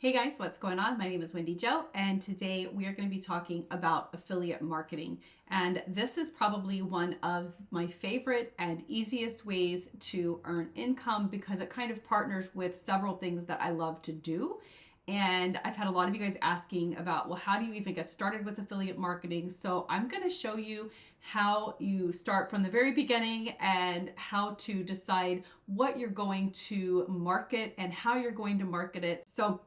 Hey guys, what's going on? My name is Wendy Joe, and today we are going to be talking about affiliate marketing. And this is probably one of my favorite and easiest ways to earn income because it kind of partners with several things that I love to do. And I've had a lot of you guys asking about, well, how do you even get started with affiliate marketing? So I'm going to show you how you start from the very beginning and how to decide what you're going to market and how you're going to market it. So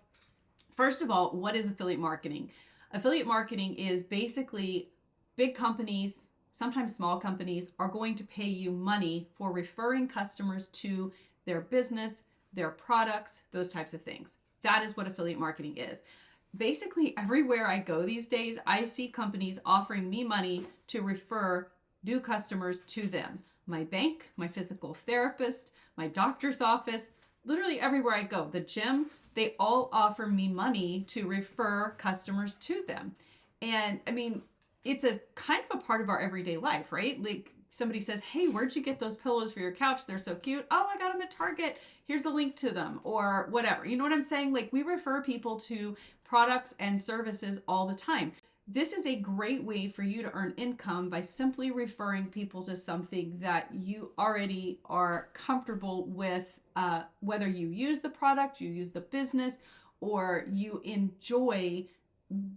first of all, what is affiliate marketing? Affiliate marketing is basically big companies, sometimes small companies, are going to pay you money for referring customers to their business, their products, those types of things. That is what affiliate marketing is. Basically, everywhere I go these days, I see companies offering me money to refer new customers to them. My bank, my physical therapist, my doctor's office, literally everywhere I go, the gym, they all offer me money to refer customers to them. And I mean, it's a kind of a part of our everyday life, right? Like somebody says, hey, where'd you get those pillows for your couch? They're so cute. Oh, I got them at Target. Here's the link to them, or whatever. You know what I'm saying? Like we refer people to products and services all the time. This is a great way for you to earn income by simply referring people to something that you already are comfortable with, whether you use the product, you use the business, or you enjoy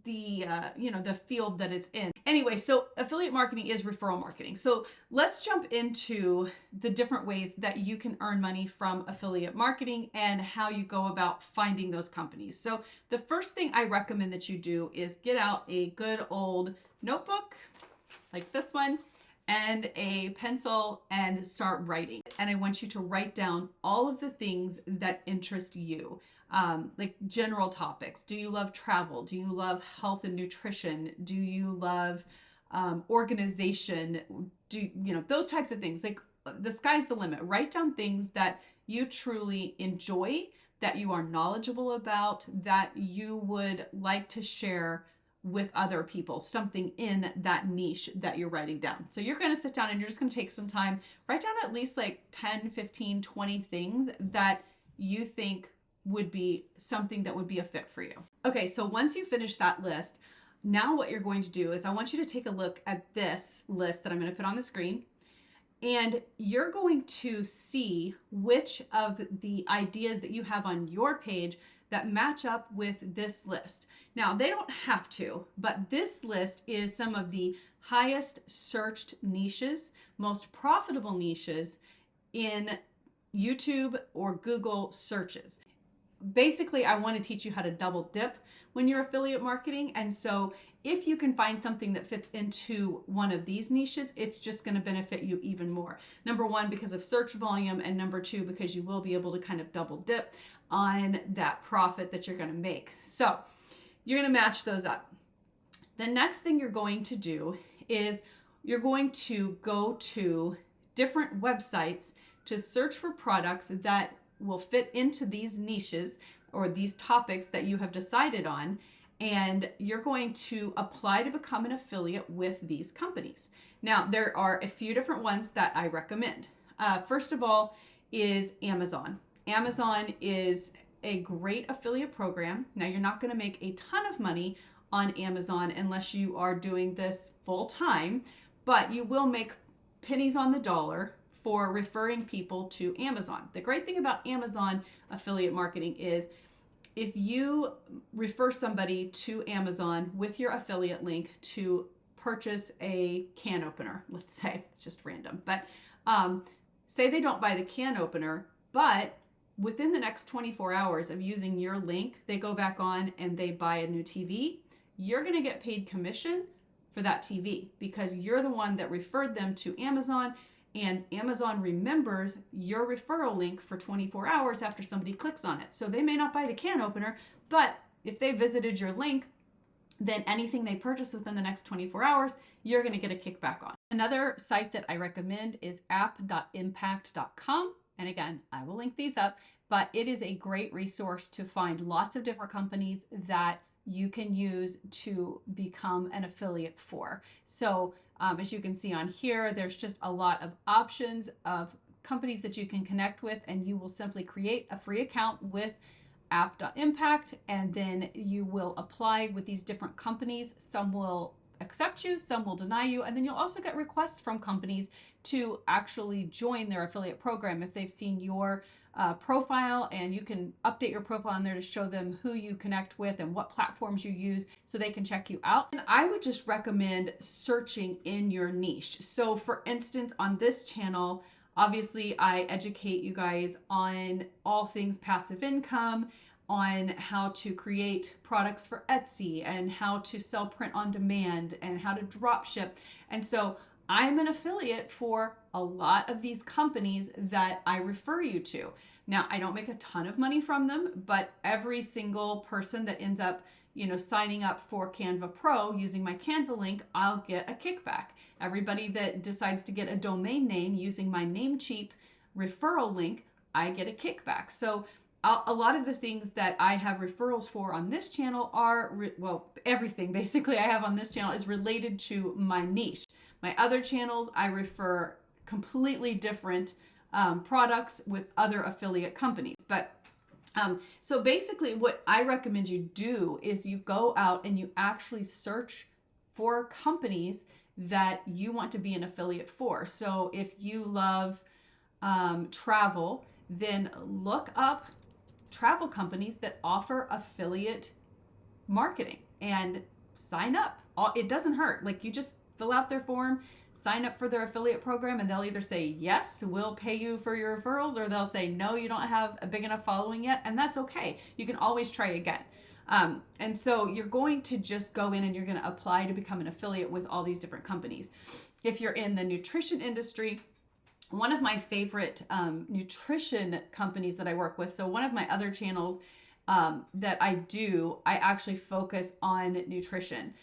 the field that it's in. Anyway, so affiliate marketing is referral marketing. So let's jump into the different ways that you can earn money from affiliate marketing and how you go about finding those companies. So the first thing I recommend that you do is get out a good old notebook like this one and a pencil and start writing. And I want you to write down all of the things that interest you. Like general topics. Do you love travel? Do you love health and nutrition? Do you love organization? Those types of things. Like the sky's the limit. Write down things that you truly enjoy, that you are knowledgeable about, that you would like to share with other people, something in that niche that you're writing down. So you're going to sit down and you're just going to take some time, write down at least like 10, 15, 20 things that you think would be something that would be a fit for you. Okay, so once you finish that list, now what you're going to do is I want you to take a look at this list that I'm going to put on the screen, and you're going to see which of the ideas that you have on your page that match up with this list. Now, they don't have to, but this list is some of the highest searched niches, most profitable niches in YouTube or Google searches. Basically, I want to teach you how to double dip when you're affiliate marketing. And so if you can find something that fits into one of these niches, it's just going to benefit you even more. Number one, because of search volume, and number two, because you will be able to kind of double dip on that profit that you're going to make. So you're going to match those up. The next thing you're going to do is you're going to go to different websites to search for products that will fit into these niches or these topics that you have decided on, and you're going to apply to become an affiliate with these companies. Now, there are a few different ones that I recommend. First of all is Amazon. Amazon is a great affiliate program. Now, you're not going to make a ton of money on Amazon unless you are doing this full time, but you will make pennies on the dollar for referring people to Amazon. The great thing about Amazon affiliate marketing is if you refer somebody to Amazon with your affiliate link to purchase a can opener, let's say, it's just random, but say they don't buy the can opener, but within the next 24 hours of using your link, they go back on and they buy a new TV, you're going to get paid commission for that TV because you're the one that referred them to Amazon, and Amazon remembers your referral link for 24 hours after somebody clicks on it. So they may not buy the can opener, but if they visited your link, then anything they purchase within the next 24 hours, you're going to get a kickback on. Another site that I recommend is app.impact.com. And again, I will link these up, but it is a great resource to find lots of different companies that you can use to become an affiliate for. So as you can see on here, there's just a lot of options of companies that you can connect with, and you will simply create a free account with app.impact, and then you will apply with these different companies. Some will accept you, some will deny you, and then you'll also get requests from companies to actually join their affiliate program if they've seen your profile, and you can update your profile on there to show them who you connect with and what platforms you use so they can check you out. And I would just recommend searching in your niche. So for instance, on this channel, obviously I educate you guys on all things passive income, on how to create products for Etsy and how to sell print on demand and how to drop ship. And so I'm an affiliate for a lot of these companies that I refer you to. Now, I don't make a ton of money from them, but every single person that ends up, signing up for Canva Pro using my Canva link, I'll get a kickback. Everybody that decides to get a domain name using my Namecheap referral link, I get a kickback. So a lot of the things that I have referrals for on this channel are, everything basically I have on this channel is related to my niche. My other channels, I refer completely different products with other affiliate companies. But so basically what I recommend you do is you go out and you actually search for companies that you want to be an affiliate for. So if you love travel, then look up travel companies that offer affiliate marketing and sign up. It doesn't hurt. Like, you just fill out their form, sign up for their affiliate program, and they'll either say, yes, we'll pay you for your referrals, or they'll say, no, you don't have a big enough following yet. And that's okay. You can always try again. And so you're going to just go in and you're going to apply to become an affiliate with all these different companies. If you're in the nutrition industry, one of my favorite nutrition companies that I work with, so one of my other channels that I actually focus on nutrition.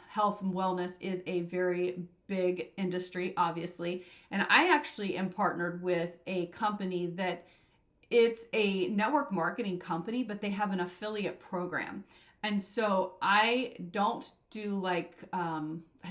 Health and wellness is a very big industry, obviously. And I actually am partnered with a company that it's a network marketing company, but they have an affiliate program. And so I don't do I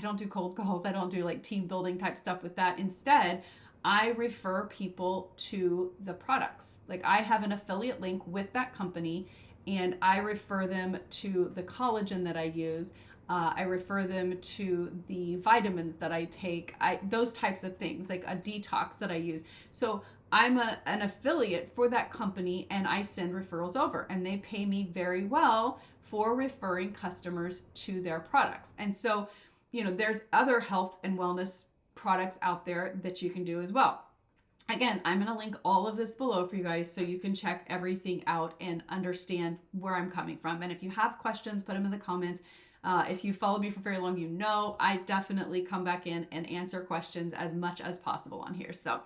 don't do cold calls. I don't do like team building type stuff with that. Instead, I refer people to the products. Like, I have an affiliate link with that company and I refer them to the collagen that I use. I refer them to the vitamins that I take, those types of things, like a detox that I use. So I'm an affiliate for that company and I send referrals over, and they pay me very well for referring customers to their products. And so, there's other health and wellness products out there that you can do as well. Again, I'm going to link all of this below for you guys so you can check everything out and understand where I'm coming from. And if you have questions, put them in the comments. If you followed me for very long, I definitely come back in and answer questions as much as possible on here. So,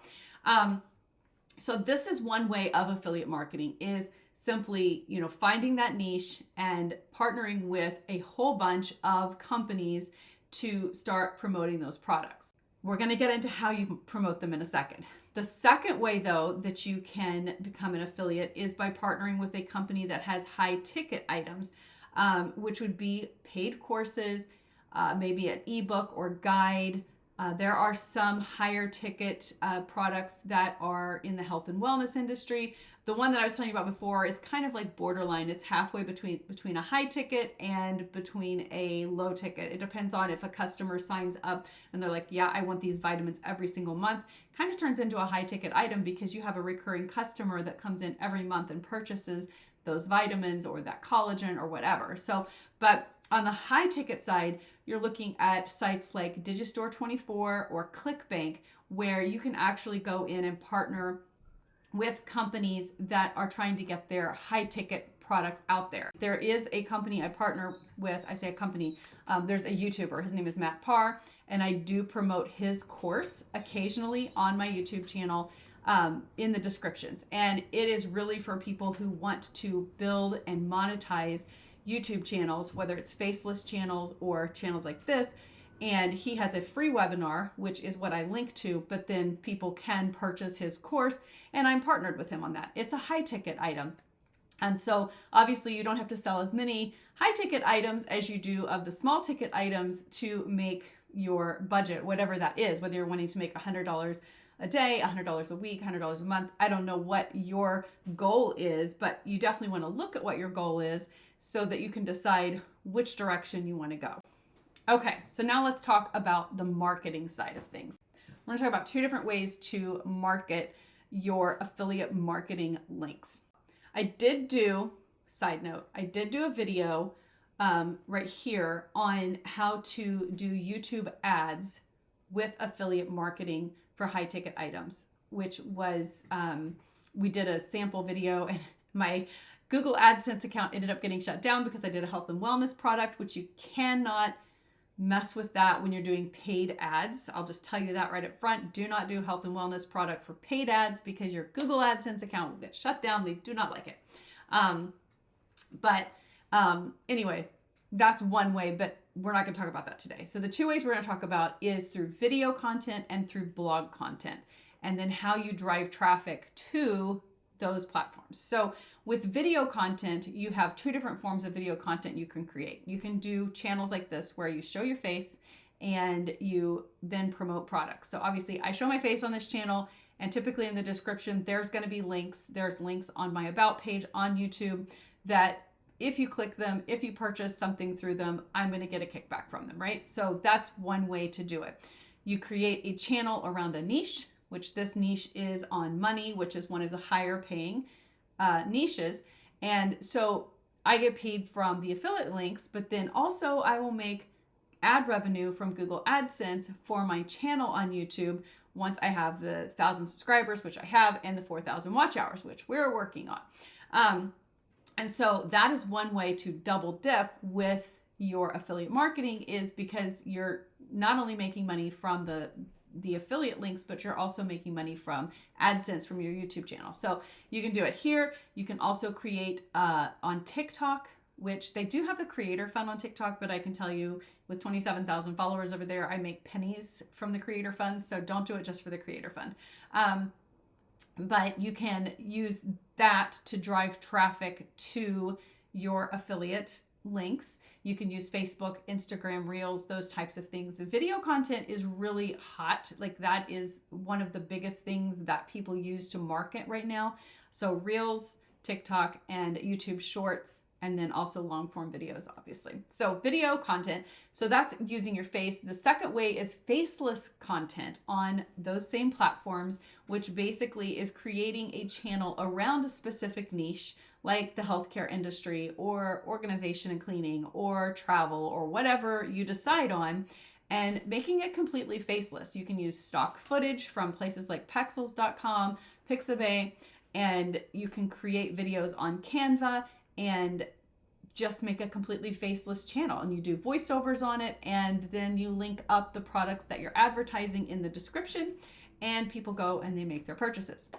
so this is one way of affiliate marketing, is simply, finding that niche and partnering with a whole bunch of companies to start promoting those products. We're going to get into how you promote them in a second. The second way, though, that you can become an affiliate is by partnering with a company that has high ticket items, which would be paid courses, maybe an ebook or guide. There are some higher ticket products that are in the health and wellness industry. The one that I was telling you about before is kind of like borderline. It's halfway between a high ticket and between a low ticket. It depends on if a customer signs up and they're like, yeah, I want these vitamins every single month. Kind of turns into a high ticket item because you have a recurring customer that comes in every month and purchases those vitamins or that collagen or whatever. So, but on the high ticket side, you're looking at sites like Digistore24 or ClickBank, where you can actually go in and partner with companies that are trying to get their high ticket products out there. There is a company I partner with. I say a company, there's a YouTuber, his name is Matt Parr, and I do promote his course occasionally on my YouTube channel in the descriptions. And it is really for people who want to build and monetize YouTube channels, whether it's faceless channels or channels like this. And he has a free webinar, which is what I link to, but then people can purchase his course, and I'm partnered with him on that. It's a high ticket item. And so obviously you don't have to sell as many high ticket items as you do of the small ticket items to make your budget, whatever that is, whether you're wanting to make $100 a day, $100 a week, $100 a month. I don't know what your goal is, but you definitely want to look at what your goal is so that you can decide which direction you want to go. Okay, so now let's talk about the marketing side of things. We're going to talk about 2 different ways to market your affiliate marketing links. Side note, I did do a video right here on how to do YouTube ads with affiliate marketing for high ticket items, which was, we did a sample video, and my Google AdSense account ended up getting shut down because I did a health and wellness product, which you cannot mess with that when you're doing paid ads. I'll just tell you that right up front. Do not do health and wellness product for paid ads because your Google AdSense account will get shut down. They do not like it. Anyway, that's one way, but we're not going to talk about that today. So the 2 ways we're going to talk about is through video content and through blog content, and then how you drive traffic to those platforms. So with video content, you have 2 different forms of video content you can create. You can do channels like this where you show your face and you then promote products. So obviously I show my face on this channel, and typically in the description, there's going to be links. There's links on my about page on YouTube that if you click them, if you purchase something through them, I'm going to get a kickback from them, right? So that's one way to do it. You create a channel around a niche, which this niche is on money, which is one of the higher paying niches. And so I get paid from the affiliate links, but then also I will make ad revenue from Google AdSense for my channel on YouTube once I have the 1,000 subscribers, which I have, and the 4,000 watch hours, which we're working on. And so that is one way to double dip with your affiliate marketing, is because you're not only making money from the affiliate links, but you're also making money from AdSense from your YouTube channel. So you can do it here. You can also create on TikTok, which they do have a creator fund on TikTok, but I can tell you with 27,000 followers over there, I make pennies from the creator fund. So don't do it just for the creator fund. But you can use that to drive traffic to your affiliate links. You can use Facebook, Instagram, Reels, those types of things. Video content is really hot. Like, that is one of the biggest things that people use to market right now. So Reels, TikTok, and YouTube Shorts, and then also long form videos, obviously. So video content, so that's using your face. The second way is faceless content on those same platforms, which basically is creating a channel around a specific niche, like the healthcare industry or organization and cleaning or travel or whatever you decide on, and making it completely faceless. You can use stock footage from places like Pexels.com, Pixabay, and you can create videos on Canva and just make a completely faceless channel, and you do voiceovers on it, and then you link up the products that you're advertising in the description, and people go and they make their purchases.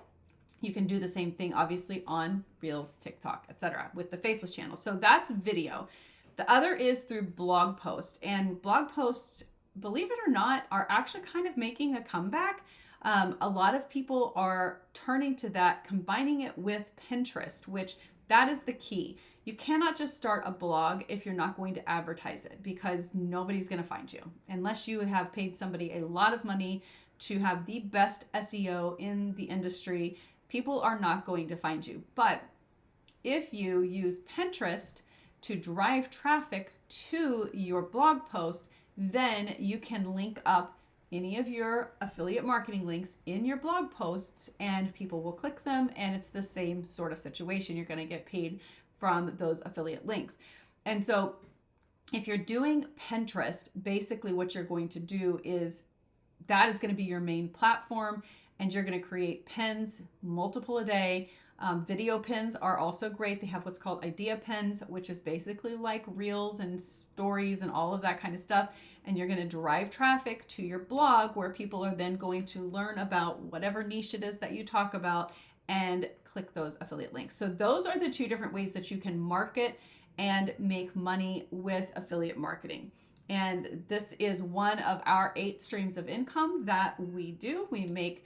You can do the same thing obviously on Reels, TikTok, etc. with the faceless channel. So that's video. The other is through blog posts, and blog posts, believe it or not, are actually kind of making a comeback. A lot of people are turning to that, combining it with Pinterest, which that is the key. You cannot just start a blog if you're not going to advertise it, because nobody's going to find you unless you have paid somebody a lot of money to have the best SEO in the industry. People are not going to find you. But if you use Pinterest to drive traffic to your blog post, then you can link up any of your affiliate marketing links in your blog posts, and people will click them, and it's the same sort of situation. You're going to get paid from those affiliate links. And so if you're doing Pinterest, basically what you're going to do is that is going to be your main platform, and you're going to create pins, multiple a day. Video pins are also great. They have what's called idea pins, which is basically like reels and stories and all of that kind of stuff. And you're going to drive traffic to your blog, where people are then going to learn about whatever niche it is that you talk about and click those affiliate links. So those are the 2 different ways that you can market and make money with affiliate marketing. And this is one of our 8 streams of income that we do. We make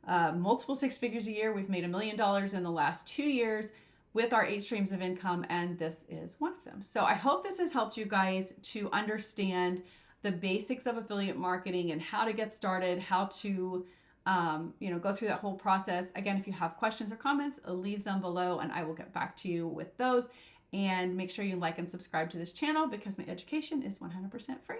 multiple 6 figures a year. We've made $1 million in the last 2 years with our 8 streams of income, and this is one of them. So I hope this has helped you guys to understand the basics of affiliate marketing and how to get started, how to go through that whole process. Again, if you have questions or comments, leave them below and I will get back to you with those. And make sure you like and subscribe to this channel because my education is 100% free.